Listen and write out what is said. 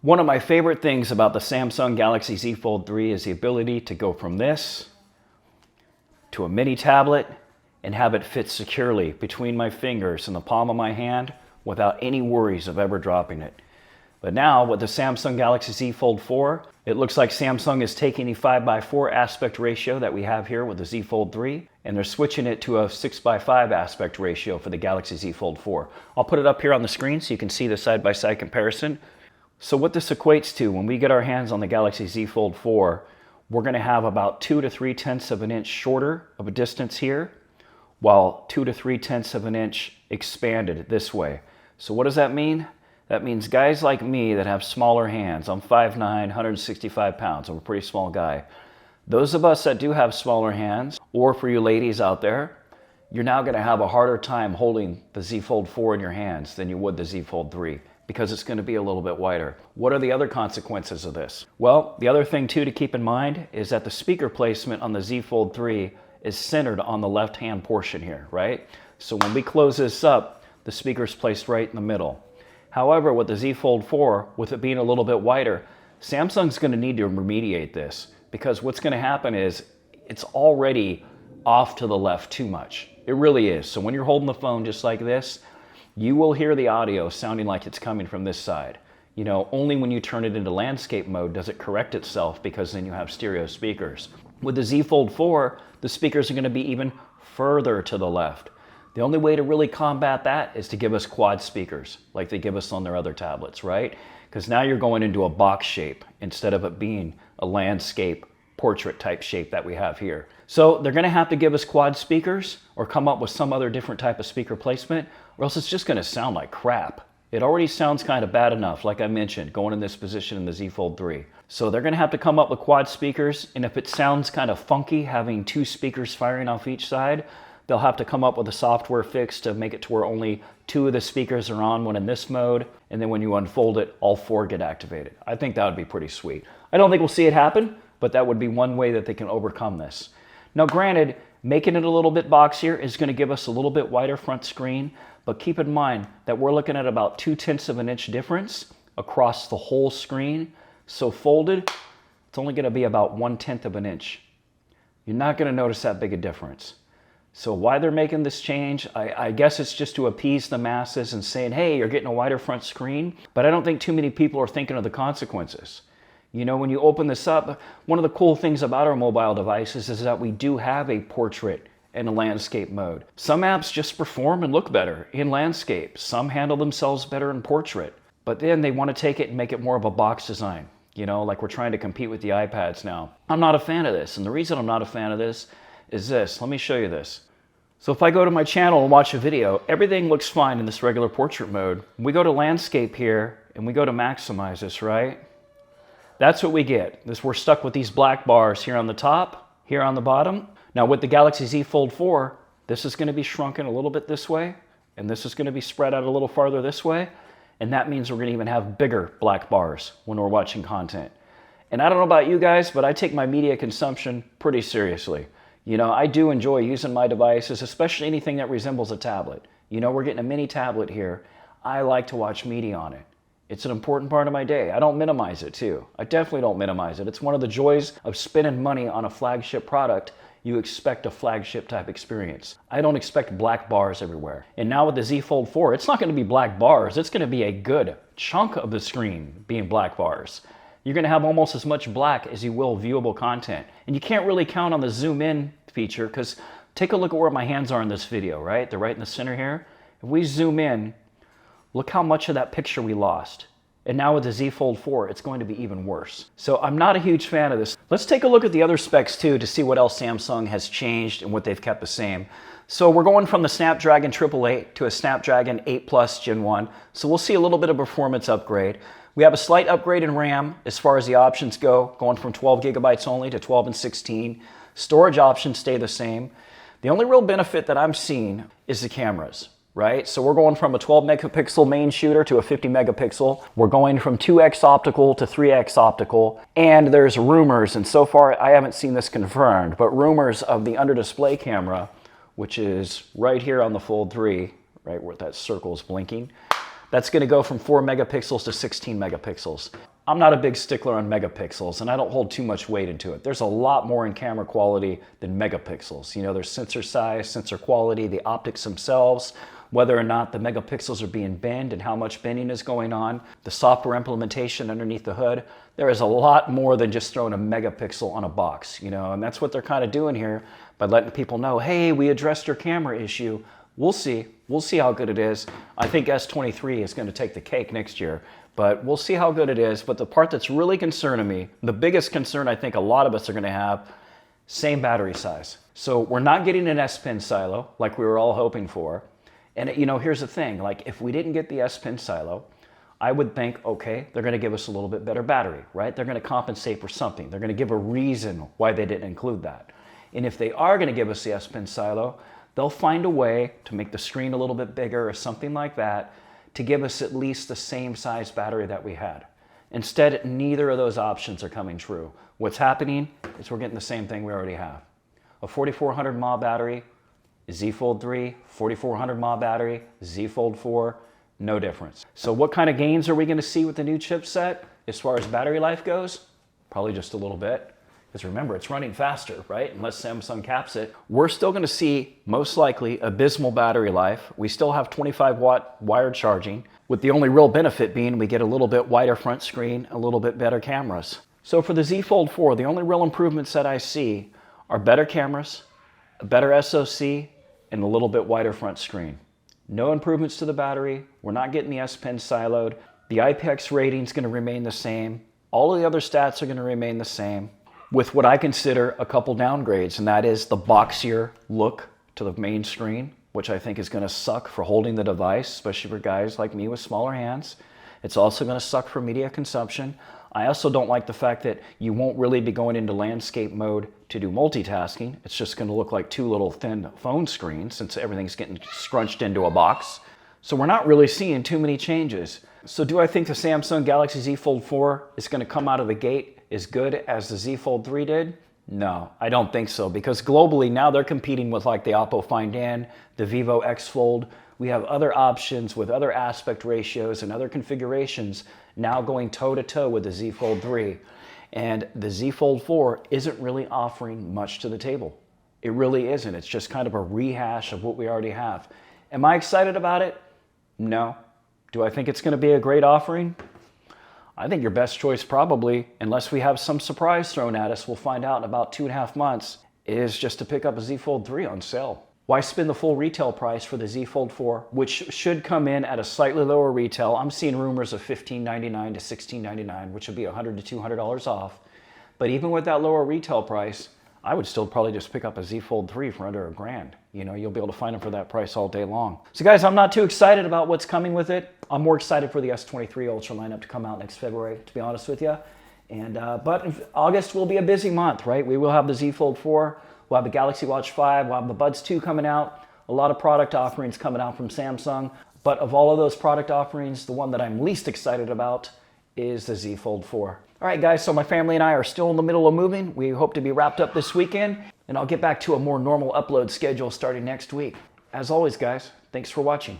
One of my favorite things about the Samsung Galaxy Z Fold 3 is the ability to go from this to a mini tablet and have it fit securely between my fingers in the palm of my hand without any worries of ever dropping it. But now with the Samsung Galaxy Z Fold 4, it looks like Samsung is taking the 5:4 aspect ratio that we have here with the Z Fold 3, and they're switching it to a 6:5 aspect ratio for the Galaxy Z Fold 4. I'll put it up here on the screen so you can see the side-by-side comparison. So what this equates to, when we get our hands on the Galaxy Z Fold 4, we're going to have about 2 to 3/10 of an inch shorter of a distance here, while 2 to 3/10 of an inch expanded this way. So what does that mean? That means guys like me that have smaller hands, I'm 5'9", 165 pounds, I'm a pretty small guy. Those of us that do have smaller hands, or for you ladies out there, you're now going to have a harder time holding the Z Fold 4 in your hands than you would the Z Fold 3. Because it's going to be a little bit wider. What are the other consequences of this? Well, the other thing too to keep in mind is that the speaker placement on the Z Fold 3 is centered on the left-hand portion here, right? So when we close this up, the speaker's placed right in the middle. However, with the Z Fold 4, with it being a little bit wider, Samsung's going to need to remediate this because what's going to happen is it's already off to the left too much. It really is. So when you're holding the phone just like this, you will hear the audio sounding like it's coming from this side. You know, only when you turn it into landscape mode does it correct itself because then you have stereo speakers. With the Z Fold 4, the speakers are going to be even further to the left. The only way to really combat that is to give us quad speakers like they give us on their other tablets, right? Because now you're going into a box shape instead of it being a landscape portrait type shape that we have here. So they're going to have to give us quad speakers or come up with some other different type of speaker placement, or else it's just going to sound like crap. It already sounds kind of bad enough, like I mentioned, going in this position in the Z Fold 3. So they're going to have to come up with quad speakers, and if it sounds kind of funky having two speakers firing off each side, they'll have to come up with a software fix to make it to where only two of the speakers are on when in this mode, and then when you unfold it, all four get activated. I think that would be pretty sweet. I don't think we'll see it happen, but that would be one way that they can overcome this. Now granted, making it a little bit boxier is going to give us a little bit wider front screen, but keep in mind that we're looking at about 2/10 of an inch difference across the whole screen. So folded, it's only going to be about 1/10 of an inch. You're not going to notice that big a difference. So why they're making this change, I guess it's just to appease the masses and saying, hey, you're getting a wider front screen, but I don't think too many people are thinking of the consequences. You know, when you open this up, one of the cool things about our mobile devices is that we do have a portrait and a landscape mode. Some apps just perform and look better in landscape. Some handle themselves better in portrait. But then they want to take it and make it more of a box design. You know, like we're trying to compete with the iPads now. I'm not a fan of this. And the reason I'm not a fan of this is this. Let me show you this. So if I go to my channel and watch a video, everything looks fine in this regular portrait mode. We go to landscape here and we go to maximize this, right? That's what we get. We're stuck with these black bars here on the top, here on the bottom. Now with the Galaxy Z Fold 4, this is going to be shrunken a little bit this way, and this is going to be spread out a little farther this way, and that means we're going to even have bigger black bars when we're watching content. And I don't know about you guys, but I take my media consumption pretty seriously. You know, I do enjoy using my devices, especially anything that resembles a tablet. You know, we're getting a mini tablet here. I like to watch media on it. It's an important part of my day. I don't minimize it too. I definitely don't minimize it. It's one of the joys of spending money on a flagship product. You expect a flagship type experience. I don't expect black bars everywhere. And now with the Z Fold 4, it's not going to be black bars. It's going to be a good chunk of the screen being black bars. You're going to have almost as much black as you will viewable content. And you can't really count on the zoom in feature because take a look at where my hands are in this video, right? They're right in the center here. If we zoom in, look how much of that picture we lost. And now with the Z Fold 4, it's going to be even worse. So I'm not a huge fan of this. Let's take a look at the other specs too to see what else Samsung has changed and what they've kept the same. So we're going from the Snapdragon 888 to a Snapdragon 8 Plus Gen 1. So we'll see a little bit of performance upgrade. We have a slight upgrade in RAM as far as the options go, going from 12 gigabytes only to 12 and 16. Storage options stay the same. The only real benefit that I'm seeing is the cameras. Right? So we're going from a 12 megapixel main shooter to a 50 megapixel. We're going from 2x optical to 3x optical. And there's rumors, and so far I haven't seen this confirmed, but rumors of the under display camera, which is right here on the Fold 3, right where that circle is blinking. That's going to go from 4 megapixels to 16 megapixels. I'm not a big stickler on megapixels, and I don't hold too much weight into it. There's a lot more in camera quality than megapixels. You know, there's sensor size, sensor quality, the optics themselves, whether or not the megapixels are being bent and how much bending is going on, the software implementation underneath the hood. There is a lot more than just throwing a megapixel on a box, you know, and that's what they're kind of doing here by letting people know, hey, we addressed your camera issue. We'll see. We'll see how good it is. I think S23 is going to take the cake next year, but we'll see how good it is. But the part that's really concerning me, the biggest concern I think a lot of us are going to have, same battery size. So we're not getting an S Pen silo like we were all hoping for. And you know, here's the thing, like if we didn't get the S Pen silo, I would think, okay, they're going to give us a little bit better battery, right? They're going to compensate for something. They're going to give a reason why they didn't include that. And if they are going to give us the S Pen silo, they'll find a way to make the screen a little bit bigger or something like that to give us at least the same size battery that we had. Instead, neither of those options are coming true. What's happening is we're getting the same thing we already have. A 4400 mAh battery, Z Fold 3, 4400 mAh battery, Z Fold 4, no difference. So what kind of gains are we going to see with the new chipset as far as battery life goes? Probably just a little bit. Because remember, it's running faster, right? Unless Samsung caps it. We're still going to see, most likely, abysmal battery life. We still have 25-watt wired charging, with the only real benefit being we get a little bit wider front screen, a little bit better cameras. So for the Z Fold 4, the only real improvements that I see are better cameras, a better SoC, and a little bit wider front screen. No improvements to the battery. We're not getting the S Pen siloed. The IPX rating is going to remain the same. All of the other stats are going to remain the same, with what I consider a couple downgrades, and that is the boxier look to the main screen, which I think is going to suck for holding the device, especially for guys like me with smaller hands. It's also going to suck for media consumption. I also don't like the fact that you won't really be going into landscape mode to do multitasking. It's just going to look like two little thin phone screens since everything's getting scrunched into a box. So we're not really seeing too many changes. So do I think the Samsung Galaxy Z Fold 4 is going to come out of the gate as good as the Z Fold 3 did? No, I don't think so, because globally now they're competing with like the Oppo Find N, the Vivo X Fold. We have other options with other aspect ratios and other configurations now going toe-to-toe with the Z Fold 3. And the Z Fold 4 isn't really offering much to the table. It really isn't. It's just kind of a rehash of what we already have. Am I excited about it? No. Do I think it's going to be a great offering? I think your best choice probably, unless we have some surprise thrown at us, we'll find out in about 2.5 months, is just to pick up a Z Fold 3 on sale. Why spend the full retail price for the Z Fold 4, which should come in at a slightly lower retail? I'm seeing rumors of $1599 to $1699, which would be $100 to $200 off. But even with that lower retail price, I would still probably just pick up a Z Fold 3 for under $1,000. You know, you'll be able to find them for that price all day long. So guys, I'm not too excited about what's coming with it. I'm more excited for the S23 Ultra lineup to come out next February, to be honest with you. And but August will be a busy month, right? We will have the Z Fold 4, we'll have the Galaxy Watch 5, we'll have the Buds 2 coming out, a lot of product offerings coming out from Samsung. But of all of those product offerings, the one that I'm least excited about is the Z Fold 4. All right, guys, so my family and I are still in the middle of moving. We hope to be wrapped up this weekend, and I'll get back to a more normal upload schedule starting next week. As always, guys, thanks for watching.